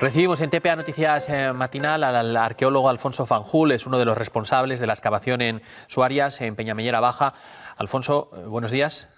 Recibimos en TPA Noticias Matinal al arqueólogo Alfonso Fanjul, es uno de los responsables de la excavación en Suarias, en Peñamellera Baja. Alfonso, buenos días.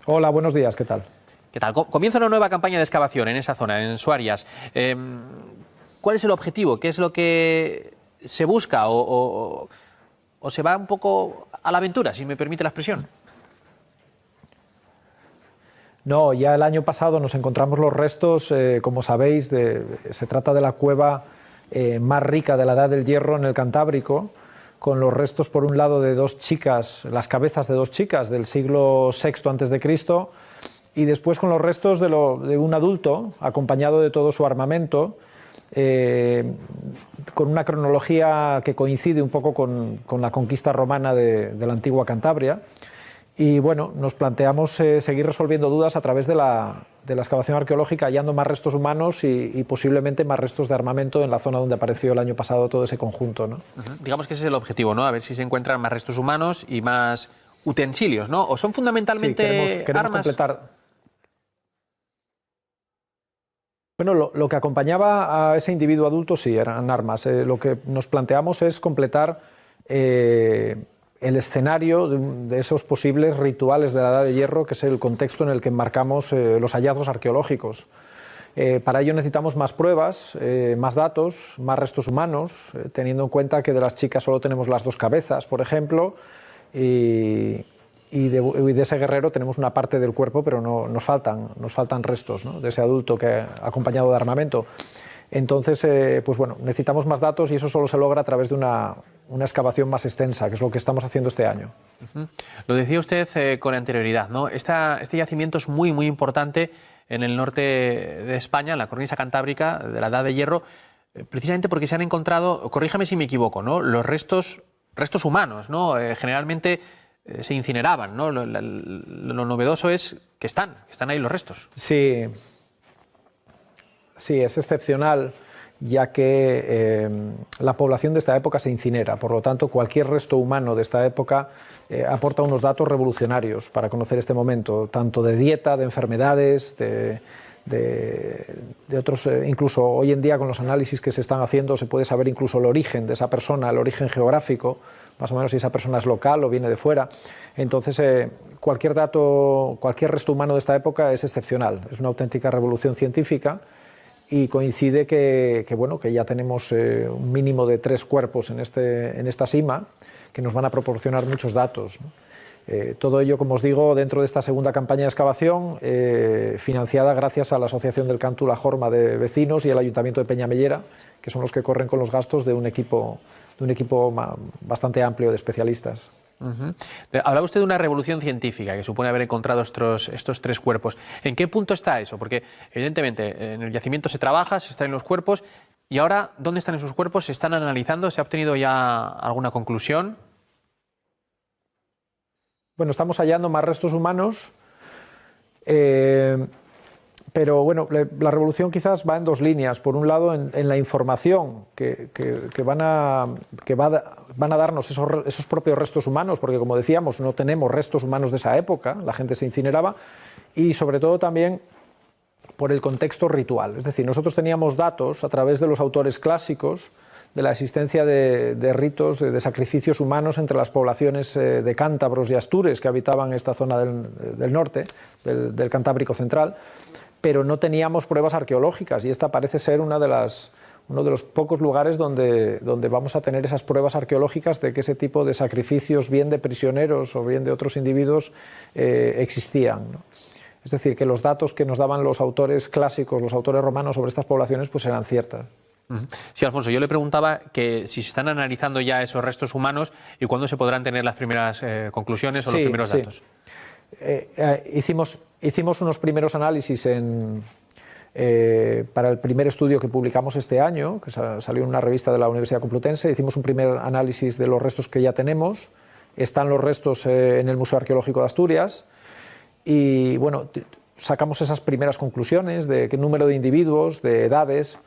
Hola, buenos días, ¿qué tal? ¿Qué tal? Comienza una nueva campaña de excavación en esa zona, en Suarias. ¿Cuál es el objetivo? ¿Qué es lo que se busca? ¿O se va un poco a la aventura, si me permite la expresión? No, ya el año pasado nos encontramos los restos, como sabéis, se trata de la cueva más rica de la Edad del Hierro en el Cantábrico, con los restos por un lado de dos chicas, las cabezas de dos chicas del siglo VI a.C., y después con los restos de un adulto acompañado de todo su armamento, con una cronología que coincide un poco con la conquista romana de la antigua Cantabria. Y bueno, nos planteamos seguir resolviendo dudas a través de la excavación arqueológica, hallando más restos humanos y posiblemente más restos de armamento en la zona donde apareció el año pasado todo ese conjunto, ¿no? Digamos que ese es el objetivo, ¿no? A ver si se encuentran más restos humanos y más utensilios, ¿no? ¿O son fundamentalmente sí, queremos armas? Completar. Bueno, lo que acompañaba a ese individuo adulto sí, eran armas. Lo que nos planteamos es completar el escenario de esos posibles rituales de la Edad de Hierro, que es el contexto en el que enmarcamos los hallazgos arqueológicos. Para ello necesitamos más pruebas, más datos, más restos humanos, teniendo en cuenta que de las chicas solo tenemos las dos cabezas, por ejemplo, y de ese guerrero tenemos una parte del cuerpo, pero nos faltan restos, ¿no?, de ese adulto que acompañado de armamento. Entonces, pues bueno, necesitamos más datos y eso solo se logra a través de una excavación más extensa, que es lo que estamos haciendo este año. Lo decía usted con anterioridad, ¿no? Este yacimiento es muy, muy importante en el norte de España, en la cornisa cantábrica de la Edad de Hierro, precisamente porque se han encontrado, corríjame si me equivoco, ¿no?, los restos humanos, ¿no? Generalmente se incineraban, ¿no? Lo novedoso es que están ahí los restos. Sí, es excepcional, ya que la población de esta época se incinera. Por lo tanto, cualquier resto humano de esta época aporta unos datos revolucionarios para conocer este momento, tanto de dieta, de enfermedades, de otros. Incluso hoy en día, con los análisis que se están haciendo, se puede saber incluso el origen de esa persona, el origen geográfico, más o menos si esa persona es local o viene de fuera. Entonces, cualquier resto humano de esta época es excepcional, es una auténtica revolución científica. Y coincide que ya tenemos un mínimo de 3 cuerpos en esta sima que nos van a proporcionar muchos datos, ¿no? Todo ello, como os digo, dentro de esta segunda campaña de excavación, financiada gracias a la Asociación del Cantu La Jorma de vecinos y el Ayuntamiento de Peñamellera, que son los que corren con los gastos de un equipo bastante amplio de especialistas. Hablaba usted de una revolución científica que supone haber encontrado estos 3 cuerpos. ¿En qué punto está eso? Porque evidentemente en el yacimiento se trabaja, se extraen los cuerpos, y ahora, ¿dónde están esos cuerpos? ¿Se están analizando? ¿Se ha obtenido ya alguna conclusión? Bueno, estamos hallando más restos humanos, pero bueno, la revolución quizás va en 2 líneas. Por un lado, en la información que van a darnos esos propios restos humanos, porque como decíamos, no tenemos restos humanos de esa época, la gente se incineraba, y sobre todo también por el contexto ritual. Es decir, nosotros teníamos datos a través de los autores clásicos de la existencia de ritos, de sacrificios humanos entre las poblaciones de cántabros y astures que habitaban esta zona del norte, del Cantábrico central, pero no teníamos pruebas arqueológicas, y esta parece ser uno de los pocos lugares donde vamos a tener esas pruebas arqueológicas de que ese tipo de sacrificios, bien de prisioneros o bien de otros individuos, existían, ¿no? Es decir, que los datos que nos daban los autores clásicos, los autores romanos sobre estas poblaciones, pues eran ciertas. Sí, Alfonso, yo le preguntaba que si se están analizando ya esos restos humanos y cuándo se podrán tener las primeras conclusiones o los primeros datos. Hicimos unos primeros análisis para el primer estudio que publicamos este año, que salió en una revista de la Universidad Complutense. Hicimos un primer análisis de los restos que ya tenemos. Están los restos en el Museo Arqueológico de Asturias y bueno, sacamos esas primeras conclusiones de qué número de individuos, de edades,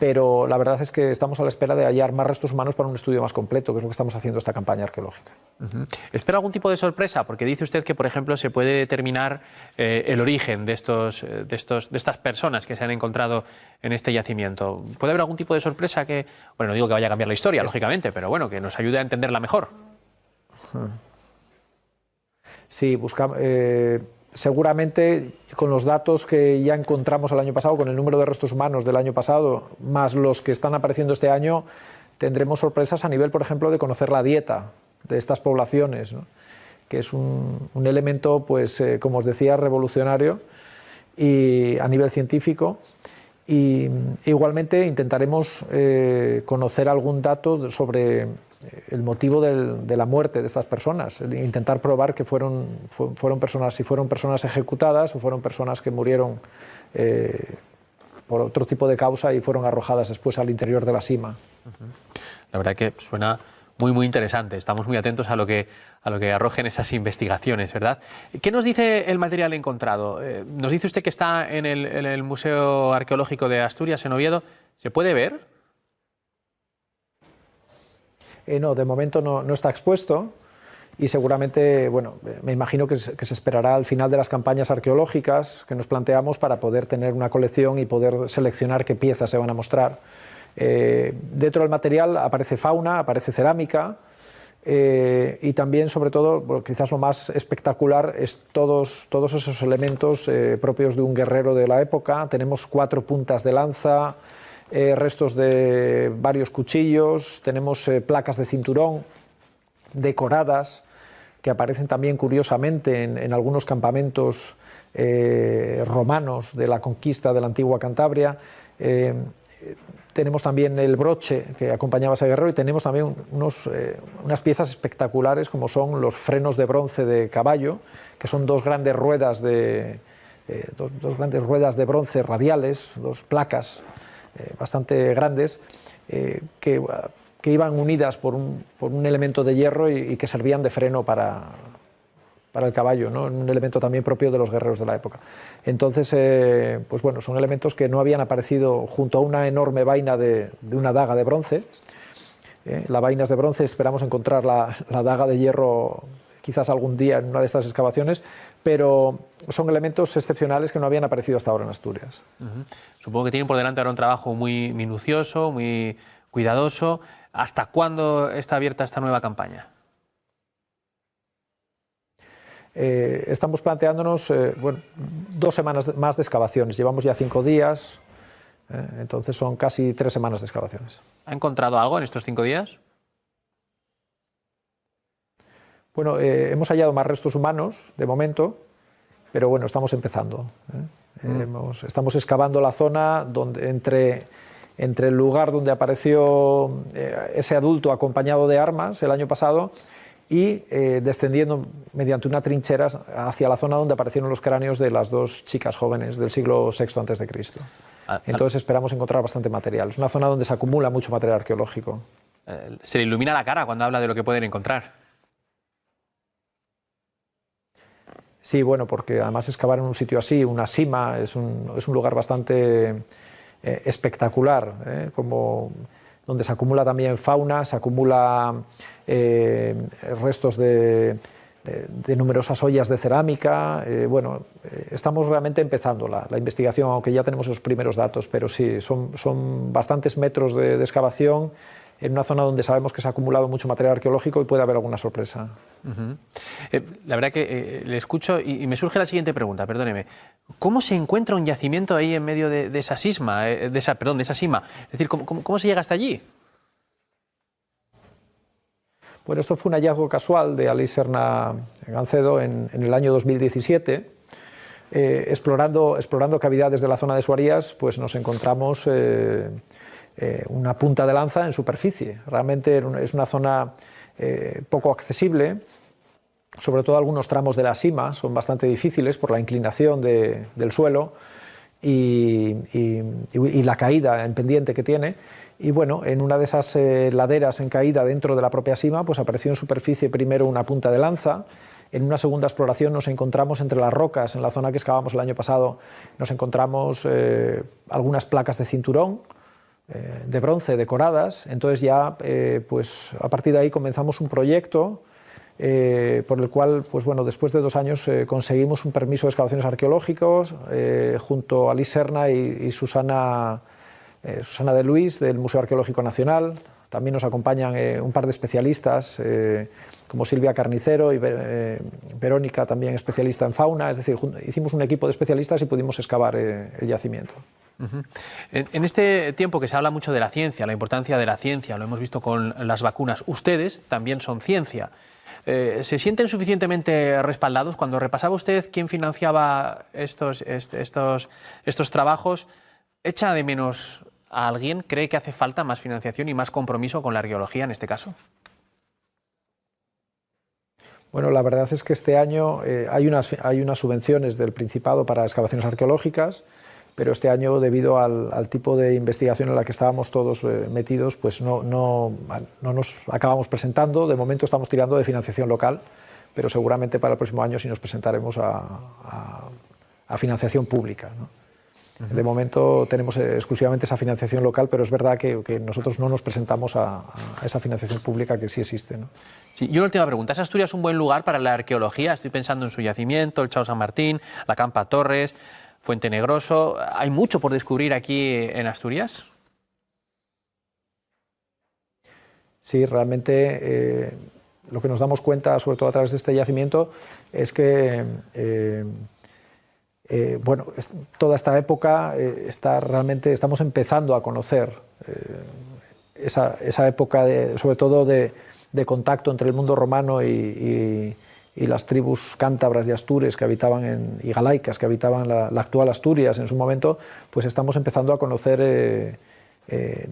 pero la verdad es que estamos a la espera de hallar más restos humanos para un estudio más completo, que es lo que estamos haciendo esta campaña arqueológica. ¿Espera algún tipo de sorpresa? Porque dice usted que, por ejemplo, se puede determinar el origen de estas personas que se han encontrado en este yacimiento. ¿Puede haber algún tipo de sorpresa que, bueno, no digo que vaya a cambiar la historia, lógicamente, pero bueno, que nos ayude a entenderla mejor? Sí, seguramente con los datos que ya encontramos el año pasado, con el número de restos humanos del año pasado, más los que están apareciendo este año, tendremos sorpresas a nivel, por ejemplo, de conocer la dieta de estas poblaciones, ¿no? Que es un elemento, pues, como os decía, revolucionario y a nivel científico. Y igualmente intentaremos conocer algún dato sobre el motivo de la muerte de estas personas, intentar probar que fueron personas, si fueron personas ejecutadas o fueron personas que murieron por otro tipo de causa y fueron arrojadas después al interior de la sima. La verdad que suena muy interesante. Estamos muy atentos a lo que arrojen esas investigaciones, ¿verdad? ¿Qué nos dice el material encontrado? Nos dice usted que está en el Museo Arqueológico de Asturias, en Oviedo. ¿Se puede ver? No, de momento no está expuesto y seguramente, bueno, me imagino que se esperará al final de las campañas arqueológicas que nos planteamos para poder tener una colección y poder seleccionar qué piezas se van a mostrar. Dentro del material aparece fauna, aparece cerámica y también, sobre todo, bueno, quizás lo más espectacular es todos esos elementos propios de un guerrero de la época. Tenemos 4 puntas de lanza, restos de varios cuchillos, tenemos placas de cinturón decoradas que aparecen también curiosamente en algunos campamentos romanos de la conquista de la antigua Cantabria. Tenemos también el broche que acompañaba a ese guerrero y tenemos también unas piezas espectaculares como son los frenos de bronce de caballo, que son dos grandes ruedas de bronce radiales, 2 placas bastante grandes que iban unidas por un elemento de hierro y que servían de freno para el caballo, ¿no? Un elemento también propio de los guerreros de la época. Entonces, pues bueno, son elementos que no habían aparecido junto a una enorme vaina de una daga de bronce. La vaina es de bronce, esperamos encontrar la daga de hierro quizás algún día en una de estas excavaciones, pero son elementos excepcionales que no habían aparecido hasta ahora en Asturias. Supongo que tienen por delante ahora un trabajo muy minucioso, muy cuidadoso. ¿Hasta cuándo está abierta esta nueva campaña? Estamos planteándonos 2 semanas más de excavaciones. Llevamos ya 5 días, entonces son casi 3 semanas de excavaciones. ¿Ha encontrado algo en estos 5 días? Bueno, hemos hallado más restos humanos de momento, pero bueno, estamos empezando. Estamos excavando la zona entre el lugar donde apareció ese adulto acompañado de armas el año pasado y descendiendo mediante una trinchera hacia la zona donde aparecieron los cráneos de las 2 chicas jóvenes del siglo VI a.C. Entonces esperamos encontrar bastante material. Es una zona donde se acumula mucho material arqueológico. Se le ilumina la cara cuando habla de lo que pueden encontrar. Sí, bueno, porque además excavar en un sitio así, una sima, es un lugar bastante espectacular, donde se acumula también fauna, se acumula restos de numerosas ollas de cerámica. Estamos realmente empezando la investigación, aunque ya tenemos los primeros datos, pero sí, son bastantes metros de excavación en una zona donde sabemos que se ha acumulado mucho material arqueológico y puede haber alguna sorpresa. La verdad que le escucho y me surge la siguiente pregunta, perdóneme. ¿Cómo se encuentra un yacimiento ahí en medio de esa sima? De esa sima? Es decir, ¿cómo se llega hasta allí? Bueno, esto fue un hallazgo casual de Aleix Serna Gancedo en el año 2017. Explorando cavidades de la zona de Suarías, pues nos encontramos una punta de lanza en superficie. Realmente es una zona poco accesible, sobre todo algunos tramos de la sima son bastante difíciles por la inclinación del suelo y la caída en pendiente que tiene. Y bueno, en una de esas laderas en caída dentro de la propia sima, pues apareció en superficie primero una punta de lanza. En una segunda exploración nos encontramos entre las rocas, en la zona que excavamos el año pasado, nos encontramos algunas placas de cinturón, de bronce decoradas. Entonces ya pues a partir de ahí comenzamos un proyecto por el cual, pues bueno, después de 2 años conseguimos un permiso de excavaciones arqueológicos junto a Liz Serna y Susana de Luis del Museo Arqueológico Nacional. También nos acompañan un par de especialistas como Silvia Carnicero y Verónica, también especialista en fauna. Es decir, hicimos un equipo de especialistas y pudimos excavar el yacimiento. En este tiempo que se habla mucho de la ciencia, la importancia de la ciencia, lo hemos visto con las vacunas, ustedes también son ciencia. ¿Se sienten suficientemente respaldados? Cuando repasaba usted quién financiaba estos trabajos, ¿echa de menos a alguien? ¿Cree que hace falta más financiación y más compromiso con la arqueología en este caso? Bueno, la verdad es que este año hay unas subvenciones del Principado para excavaciones arqueológicas, pero este año, debido al tipo de investigación en la que estábamos todos metidos, pues no nos acabamos presentando. De momento estamos tirando de financiación local, pero seguramente para el próximo año sí nos presentaremos a financiación pública, ¿no? De momento tenemos exclusivamente esa financiación local, pero es verdad que nosotros no nos presentamos a esa financiación pública que sí existe, ¿no? Sí, y una última pregunta. ¿Es Asturias un buen lugar para la arqueología? Estoy pensando en su yacimiento, el Chao San Martín, la Campa Torres, Fuente Negroso. ¿Hay mucho por descubrir aquí en Asturias? Sí, realmente lo que nos damos cuenta, sobre todo a través de este yacimiento, es que bueno, toda esta época estamos empezando a conocer esa época, sobre todo de contacto entre el mundo romano y las tribus cántabras y astures que habitaban y galaicas que habitaban la actual Asturias en su momento. Pues estamos empezando a conocer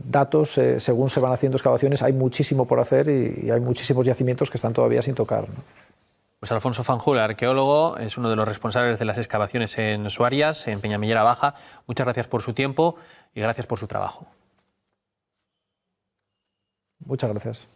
datos según se van haciendo excavaciones. Hay muchísimo por hacer y hay muchísimos yacimientos que están todavía sin tocar, ¿no? Pues Alfonso Fanjul, arqueólogo, es uno de los responsables de las excavaciones en Suarias, en Peñamellera Baja. Muchas gracias por su tiempo y gracias por su trabajo. Muchas gracias.